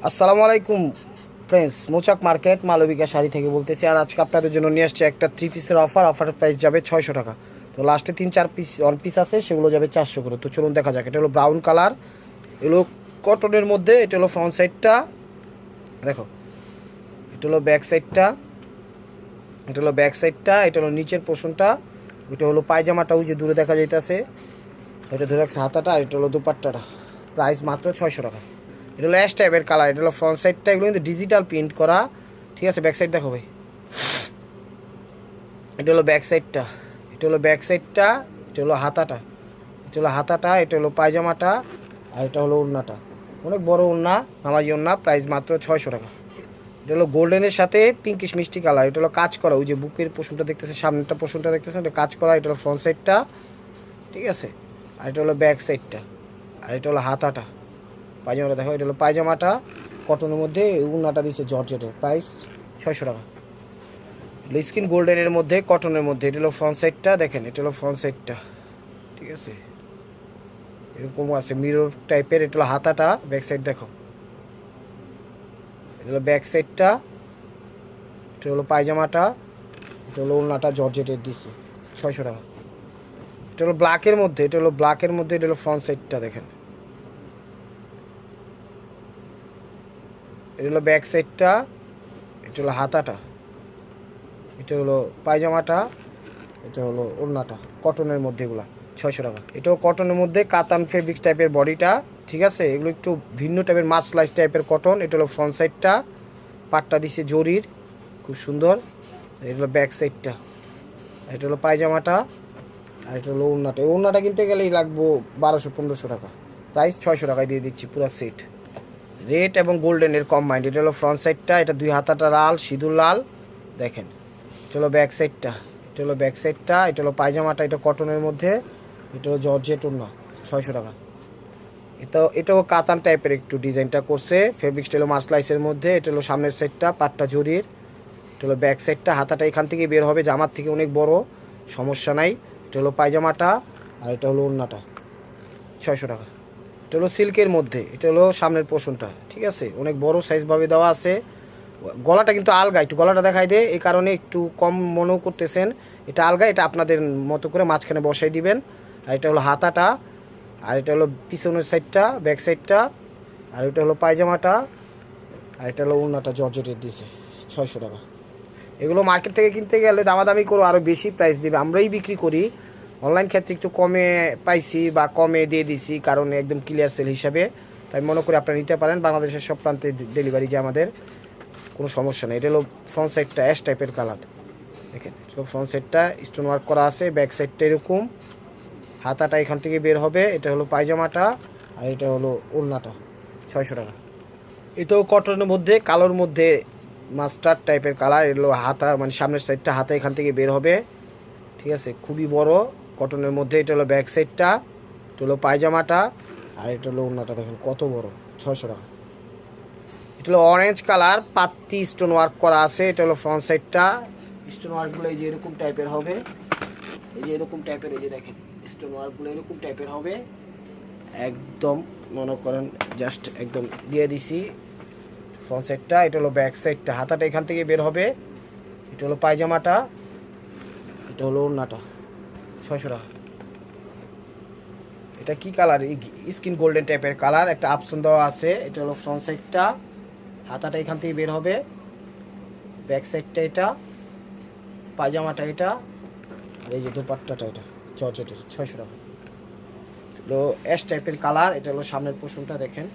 আসসালামু আলাইকুম ফ্রেন্ডস, মৌচাক মার্কেট মালবিকা শাড়ি থেকে বলতেছি। আর আজকে আপনাদের জন্য নিয়ে আসছে একটা 3 পিসের অফারের প্রাইস যাবে 600 টাকা। তো লাস্টে 3-4 পিস ওয়ান পিস আছে, সেগুলো যাবে 400 করে। তো চলুন দেখা যাক। এটা হলো ব্রাউন কালার, এগুলো কটনের মধ্যে। এটা হলো ফ্রন্ট সাইডটা, দেখো। এটা হলো ব্যাক সাইডটা, এটা হলো ব্যাক সাইডটা, এটা হলো নিচের পোর্শনটা। এটা হলো পায়জামাটা, ওই যে দূরে দেখা যাইতেছে, এটা ধরে রাখছে হাতাটা। আর এটা হলো দুপাট্টাটা। প্রাইস মাত্র 600 টাকা। এটা হলো অ্যাশ টাইপের কালার। এটা হলো ফ্রন্ট সাইডটা, এগুলো কিন্তু ডিজিটাল প্রিন্ট করা, ঠিক আছে। ব্যাক সাইড দেখো ভাই, এটা হলো ব্যাক সাইডটা, এটা হলো ব্যাক সাইডটা, এটা হলো হাতাটা, এটা হলো হাতাটা, এটা হলো পায়জামাটা, আর এটা হলো ওড়নাটা। অনেক বড় ওড়না, নামাজি ওড়না। প্রাইস মাত্র 600 টাকা। এটা হলো গোল্ডেনের সাথে পিঙ্কিশ মিষ্টি কালার। এটা হলো কাজ করা, ওই যে বুকের পোর্শনটা দেখতেছে, সামনেরটা পোর্শনটা দেখতেছে, এটা কাজ করা। এটা হলো ফ্রন্ট সাইডটা, ঠিক আছে। আর এটা হলো ব্যাক সাইডটা, আর এটা হলো হাতাটা, পায়জামাটা দেখো। এটা হলো পায়জামাটা কটনের মধ্যে, উন্নাটা দিচ্ছে জর্জেটের। প্রাইস 600 টাকা। স্কিন গোল্ডেনের মধ্যে, কটনের মধ্যে। এটা হলো ফ্রন্ট সাইডটা, দেখেন। এটা হলো ফ্রন্ট সাইডটা, ঠিক আছে। এরকম আছে মিরর টাইপের। এটা হলো হাতাটা, ব্যাক সাইড দেখো। এটা হলো ব্যাক সাইডটা, এটা হলো পায়জামাটা, এটা হলো উন্নাটা জর্জেটের দিচ্ছে 600 টাকা। এটা হলো ব্ল্যাকের মধ্যে, এটা হলো ব্ল্যাকের মধ্যে। এটা হলো ফ্রন্ট সাইডটা, দেখেন। এটা হলো ব্যাক সাইডটা, এটা হলো হাতাটা, এটা হলো পায়জামাটা, এটা হলো ওড়নাটা। কটনের মধ্যে এগুলা 600 টাকা। এটাও কটনের মধ্যে, কাতান ফেব্রিক্স টাইপের বডিটা, ঠিক আছে। এগুলো একটু ভিন্ন টাইপের মাসলাইজ টাইপের কটন। এটা হলো ফ্রন্ট সাইডটা, পাটটা দিচ্ছে জরির, খুব সুন্দর। এটা হলো ব্যাক সাইডটা, এটা হলো পায়জামাটা, আর এটা হলো ওড়নাটা। এই ওড়নাটা কিনতে গেলেই লাগবো 1200-1500 টাকা। প্রাইস 600 টাকায় দিয়ে দিচ্ছি পুরো সেট। রেড এবং গোল্ডেনের কম্বাইন্ড। এটা হলো ফ্রন্ট সাইডটা, এটা দুই হাতাটা লাল, সিঁদুর লাল, দেখেন। এটা হলো ব্যাক সাইডটা, এটা হলো ব্যাক সাইডটা, এটা হলো পায়জামাটা, এটা কটনের মধ্যে, এটা হলো জর্জেট ওড়না 600 টাকা। এটাও কাতান টাইপের একটু ডিজাইনটা করছে, ফেব্রিক স্টাইল মাসলাইসের মধ্যে। এটা হলো সামনের সাইডটা, পাটটা জরির। এটা হলো ব্যাক সাইডটা, হাতাটা এখান থেকে বের হবে, জামার থেকে অনেক বড়, সমস্যা নাই। এটা হলো পায়জামাটা, আর এটা হলো ওড়নাটা 600 টাকা। এটা হলো সিল্কের মধ্যে, এটা হলো সামনের পোর্শনটা, ঠিক আছে। অনেক বড় সাইজভাবে দেওয়া আছে। গলাটা কিন্তু আলগা, একটু গলাটা দেখাই দে, এই কারণে একটু কম মনেও করতেছেন। এটা আলগা, এটা আপনাদের মতো করে মাঝখানে বসাই দিবেন। আর এটা হলো হাতাটা, আর এটা হলো পিছনের সাইডটা, ব্যাক সাইডটা, আর এটা হলো পায়জামাটা, আর এটা হলো ওড়নাটা জর্জেটের দিয়েছে 600 টাকা। এগুলো মার্কেট থেকে কিনতে গেলে দামাদামি করে আরও বেশি প্রাইস দিবে। আমরাই বিক্রি করি অনলাইন ক্ষেত্রে একটু কমে পাইছি বা কমে দিয়ে দিছি, কারণ একদম ক্লিয়ার সেল হিসাবে। তাই মনে করি আপনারা নিতে পারেন, বাংলাদেশের সব প্রান্তে ডেলিভারি যে আমাদের, কোনো সমস্যা নেই। এটা হলো ফ্রন্ট সাইডটা, অ্যাশ টাইপের কালার, দেখেন। এটা হলো ফ্রন্ট সাইডটা, স্টোন ওয়ার্ক করা আছে। ব্যাক সাইডটা এরকম, হাতাটা এখান থেকে বের হবে। এটা হলো পায়জামাটা, আর এটা হলো ওড়নাটা 600 টাকা। এটাও কটনের মধ্যে, কালোর মধ্যে মাস্টার্ড টাইপের কালার। এগুলো হাতা, মানে সামনের সাইডটা হাতা এখান থেকে বের হবে, ঠিক আছে। খুবই বড়, কটনের মধ্যে। এটা হলো ব্যাক সাইডটা, এটা হলো পায়জামাটা, আর এটা হলো ওড়নাটা, দেখেন কত বড়, 600 টাকা। এটা হলো অরেঞ্জ কালার, পাত্তি স্টোন ওয়ার্ক করা আছে। এটা হলো ফ্রন্ট সাইডটা, স্টোন ওয়ার্কগুলো এই যে এরকম টাইপের হবে, এই যে এরকম টাইপের, এই যে দেখেন স্টোন ওয়ার্কগুলো এরকম টাইপের হবে একদম। মনে করেন জাস্ট একদম দিয়ে দিছি ফ্রন্ট সাইডটা। এটা হলো ব্যাক সাইডটা, হাতাটা এখান থেকে বের হবে। এটা হলো পায়জামাটা, এটা হলো ওড়নাটা 600 টাকা। এটা কি কালার? স্কিন গোল্ডেন টাইপের কালার, একটা আপসন দেওয়া আছে। এটা হলো ফ্রন্ট সাইডটা, হাতাটা এখান থেকে বের হবে। ব্যাক সাইডটা এটা, পায়জামাটা এটা, আর এই যে দুপাট্টাটা এটা জর্জেটের 600 টাকা। হলো অ্যাশ টাইপের কালার। এটা হলো সামনের পোর্শনটা, দেখেন।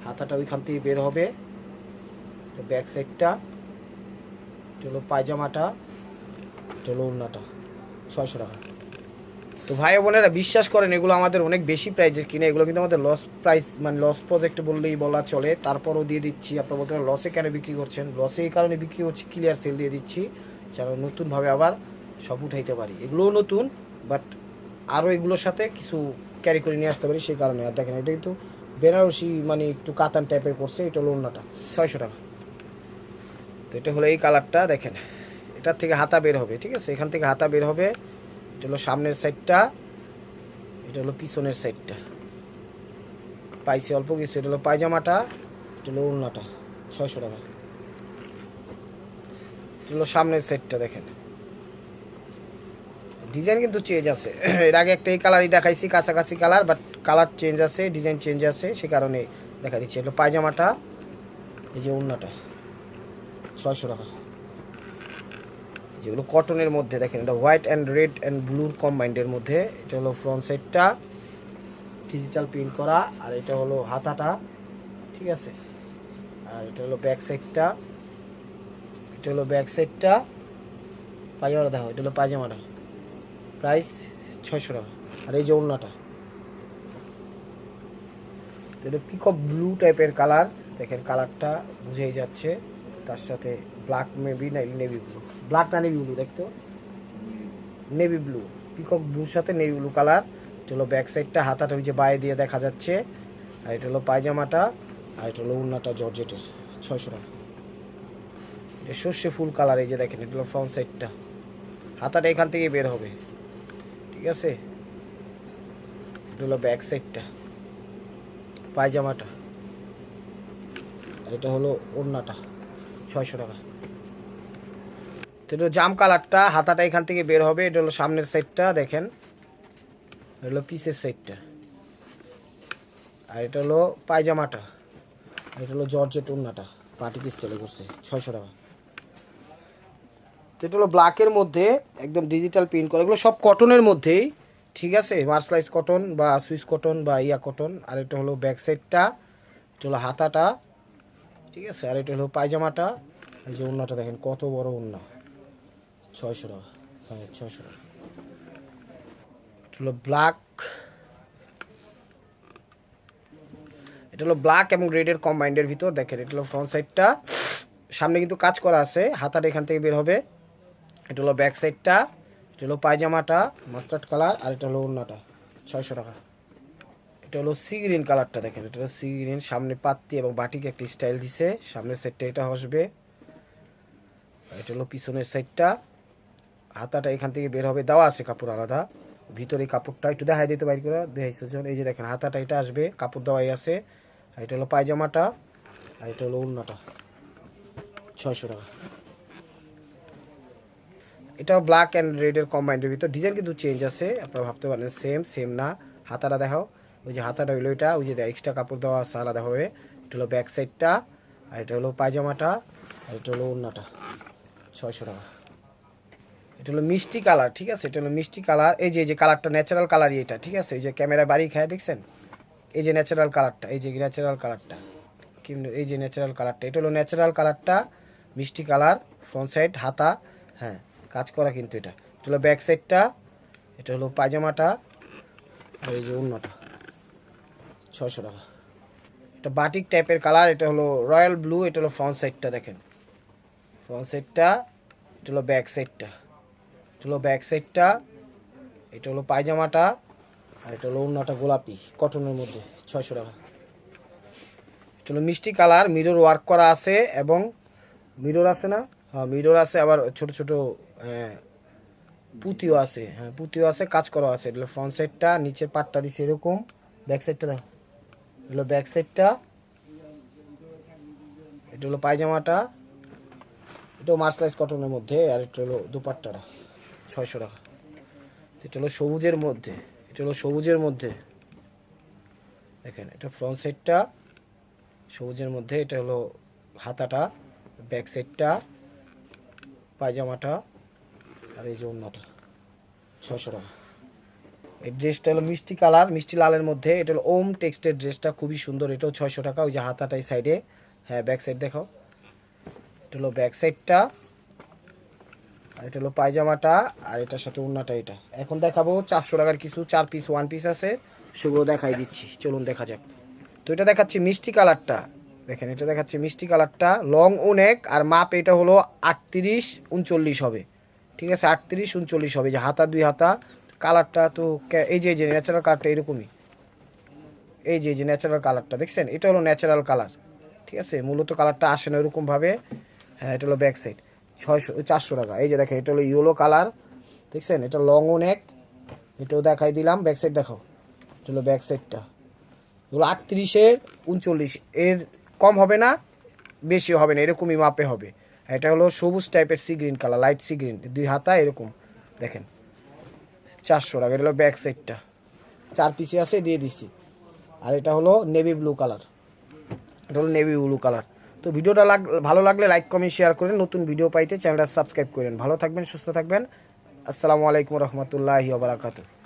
হাতাটা ওইখান থেকে বের হবে। ব্যাক সাইডটা, এটা হলো পায়জামাটা, এটা হলো ওড়নাটা 600 টাকা। তো ভাই বোনেরা বিশ্বাস করেন, এগুলো আমাদের অনেক বেশি প্রাইজের কিনে। এগুলো কিন্তু আমাদের লস প্রাইস, মানে লস প্রজেক্ট বললেই বলা চলে। তারপরও দিয়ে দিচ্ছি। আপনারা বলতে পারেন লসে কেন বিক্রি করছেন? লসে এই কারণে বিক্রি করছি, ক্লিয়ার সেল দিয়ে দিচ্ছি, যেন নতুনভাবে আবার সব উঠাইতে পারি। এগুলোও নতুন, বাট আরও এগুলোর সাথে কিছু ক্যারি করে নিয়ে আসতে পারি, সেই কারণে। আর দেখেন, এটা কিন্তু বেনারসি, মানে একটু কাতান টাইপের করছে। এটা হলো ওড়নাটা 600 টাকা। তো এটা হলো এই কালারটা, দেখেন। এটার থেকে হাতা বের হবে, ঠিক আছে। এখান থেকে হাতা বের হবে। এটা হলো সামনের সাইডটা, এটা হলো পিছনের সাইডটা, পাইছি অল্প কিছু। এটা হলো পায়জামাটা, এটা হলো ওড়নাটা 600 টাকা। এটা হলো সামনের সেটটা দেখেন, ডিজাইন কিন্তু চেঞ্জ আছে। এর আগে একটা এই কালারই দেখাইছি, কাছাকাছি কালার, বাট কালার চেঞ্জ আছে, ডিজাইন চেঞ্জ আছে, সে কারণে দেখা দিচ্ছি। এটা পায়জামাটা, এই যে ওড়নাটা 600 টাকা। যেগুলো কটনের মধ্যে দেখেন, এটা হোয়াইট অ্যান্ড রেড অ্যান্ড ব্লুর কম্বাইন্ডের মধ্যে। এটা হলো ফ্রন্ট সাইডটা ডিজিটাল প্রিন্ট করা, আর এটা হলো হাতাটা, ঠিক আছে। আর এটা হলো ব্যাক সাইডটা, এটা হলো ব্যাক সাইডটা। পায়জামাটা দেখো, এটা হলো পায়জামাটা, প্রাইস 600 টাকা। আর এই যে ওড়নাটা, এটা পিকক ব্লু টাইপের কালার, দেখেন কালারটা বুঝেই যাচ্ছে। তার সাথে ব্ল্যাক মেবি না নেভি ব্লু, ব্ল্যাক না নেভি ব্লু, দেখতো নেভি ব্লু, পিকক ব্লুর সাথে নেভি ব্লু কালার। এটা হলো ব্যাক সাইডটা, হাতাটা ওই যে বাইরে দিয়ে দেখা যাচ্ছে। আর এটা হলো পায়জামাটা, আর এটা হলো ওড়নাটা জর্জেটের, 600 টাকা। এটা সর্ষে ফুল কালার, এই যে দেখেন এটা হলো ফ্রন্ট সাইডটা, হাতাটা এখান থেকে বের হবে, ঠিক আছে। এটা হলো ব্যাক সাইডটা, পায়জামাটা, আর এটা হলো ওড়নাটা, 600 টাকা। তো এটা জাম কালারটা, হাতাটা এখান থেকে বের হবে। এটা হলো সামনের সাইডটা দেখেন, এটা হলো পিসের সাইডটা, আর এটা হলো পায়জামাটা, এটা হলো জর্জেট ওড়নাটা, পার্টি স্টাইলে করছে, 600 টাকা। তো এটা হলো ব্ল্যাকের মধ্যে একদম ডিজিটাল প্রিন্ট করা, এগুলো সব কটনের মধ্যেই, ঠিক আছে, মার্সলাইজ কটন বা সুইস কটন বা ইয়া কটন। আর এটা হলো ব্যাক সাইডটা, এটা হলো হাতাটা, ঠিক আছে। আর এটা হলো পায়জামাটা, এই যে ওড়নাটা দেখেন কত বড় ওড়না, 600 টাকা। হ্যাঁ 600 টাকা। এটা হলো ব্ল্যাক, এটা হলো ব্ল্যাক এবং রেডের কম্বাইন্ডের ভিতর দেখেন। এটা হলো ফ্রন্ট সাইডটা, সামনে কিন্তু কাজ করা আছে, হাতাটা এখান থেকে বের হবে। এটা হলো ব্যাক সাইডটা, এটা হলো পায়জামাটা মাস্টার্ড কালার, আর এটা হলো ওড়নাটা, 600 টাকা। এটা হলো সি গ্রিন কালারটা দেখেন, এটা হলো সি গ্রিন, সামনে পাত্তি এবং বাটিকে একটা স্টাইল দিছে। সামনের সাইডটা এটা আসবে, এটা হলো পিছনের সাইডটা, হাতাটা এখান থেকে বের হবে, দেওয়া আছে কাপড় আলাদা, ভিতরে কাপড়টা একটু দেখাই দিতে বাইর করে দেখাইছে। এই যে দেখেন হাতাটা এটা আসবে, কাপড় দেওয়াই আছে। আর এটা হলো পায়জামাটা, আর এটা হলো ওড়নাটা, 600 টাকা। এটাও ব্ল্যাক অ্যান্ড রেডের কম্বাইন্ডের ভিতর, ডিজাইন কিন্তু চেঞ্জ আছে, আপনারা ভাবতে পারেন সেম সেম না। হাতাটা দেখাও, ওই যে হাতাটা হইলো এটা, ওই যে এক্সট্রা কাপড় দেওয়া আছে আলাদা হবে। এটা হলো ব্যাক সাইডটা, আর এটা হলো পায়জামাটা, আর এটা হলো ওড়নাটা, 600 টাকা। এটা হলো মিষ্টি কালার, ঠিক আছে, এটা হলো মিষ্টি কালার। এই যে কালারটা ন্যাচারাল কালারই এটা, ঠিক আছে। এই যে ক্যামেরা বাড়ি খায় দেখছেন, এই যে ন্যাচারাল কালারটা, এই যে ন্যাচারাল কালারটা, কিন্তু এই যে ন্যাচারাল কালারটা, এটা হলো ন্যাচারাল কালারটা, মিষ্টি কালার, ফ্রন্ট সাইড হাতা, হ্যাঁ কাজ করা কিন্তু এটা। এটা হলো ব্যাক সাইডটা, এটা হলো পায়জামাটা, আর এই যে ওড়নাটা, 600 টাকা। এটা বাটিক টাইপের কালার, এটা হলো রয়্যাল ব্লু। এটা হলো ফ্রন্ট সাইডটা দেখেন, ফ্রন্ট সাইডটা, এটা হলো ব্যাক সাইডটা, এটা হলো ব্যাক সাইডটা, এটা হলো পায়জামাটা, আর এটা হলো ওড়নাটা গোলাপি কটনের মধ্যে, 600 টাকা। এটা হলো মিষ্টি কালার, মিরর ওয়ার্ক করা আছে, এবং মিরর আছে না, হ্যাঁ মিরর আছে, আবার ছোট ছোট পুঁতিও আছে, হ্যাঁ পুঁতিও আছে, কাজ করা আছে। এটা হলো ফ্রন্ট সাইডটা, নিচের পাটটা দিচ্ছে এরকম, ব্যাক সাইডটা দেখো, হলো ব্যাক সাইডটা, এটা হলো পায়জামাটা, এটাও মার্সলাইজ কটনের মধ্যে, আর এটা হলো দুপাট্টাটা, 600 টাকা। এটা হলো সবুজের মধ্যে, এটা হলো সবুজের মধ্যে দেখেন, এটা ফ্রন্ট সাইডটা সবুজের মধ্যে, এটা হলো হাতাটা, ব্যাক সাইডটা, পায়জামাটা, আর এই যে ওড়নাটা, 600 টাকা। এই ড্রেসটা হলো মিষ্টি কালার, মিষ্টি লালের মধ্যে, এটা হলো ওম টেক্সটের ড্রেসটা, খুবই সুন্দর, এটাও 600 টাকা। ওই যে হাতাটাই সাইডে, হ্যাঁ ব্যাক সাইড দেখাও, এটা হলো ব্যাক সাইডটা, আর এটা হলো পায়জামাটা, আর এটার সাথে ওড়নাটা। এটা এখন দেখাবো 400 টাকার কিছু 4 পিস ওয়ান পিস আছে, সেগুলো দেখাই দিচ্ছি, চলুন দেখা যাক। তো এটা দেখাচ্ছি মিষ্টি কালারটা দেখেন, এটা দেখাচ্ছি মিষ্টি কালারটা, লং ও নেক, আর মাপ এটা হলো 38-39 হবে, ঠিক আছে, 38-39 হবে। যে হাতা, দুই হাতা, কালারটা তো এই যে ন্যাচারাল কালারটা এরকমই, এই যে ন্যাচারাল কালারটা দেখছেন, এটা হলো ন্যাচারাল কালার, ঠিক আছে, মূলত কালারটা আসে না এরকমভাবে। হ্যাঁ এটা হলো ব্যাক সাইড, 400 টাকা। এই যে দেখেন এটা হলো ইয়েলো কালার, দেখছেন, এটা লং ও নেক, এটাও দেখাই দিলাম, ব্যাক সাইড দেখাও, এটা হলো ব্যাক সাইডটা, এগুলো 38-39 এর কম হবে না, বেশি হবে না, এরকমই মাপে হবে। এটা হলো সবুজ টাইপের sea green colour, light sea green, 2 হাতা এরকম দেখেন, 400 টাকা। এটা হলো ব্যাক সাইডটা, 4 পিসে আছে, দিয়ে দিছি। আর এটা হলো নেভি ব্লু কালার, এটা হলো নেভি ব্লু কালার। তো ভিডিওটা ভালো লাগলে লাইক কমেন্ট শেয়ার করেন, নতুন ভিডিও পাইতে চ্যানেলটা সাবস্ক্রাইব করেন। ভালো থাকবেন, সুস্থ থাকবেন। আসসালামু আলাইকুম রহমতুল্লাহি ওয়া বারাকাতুহু।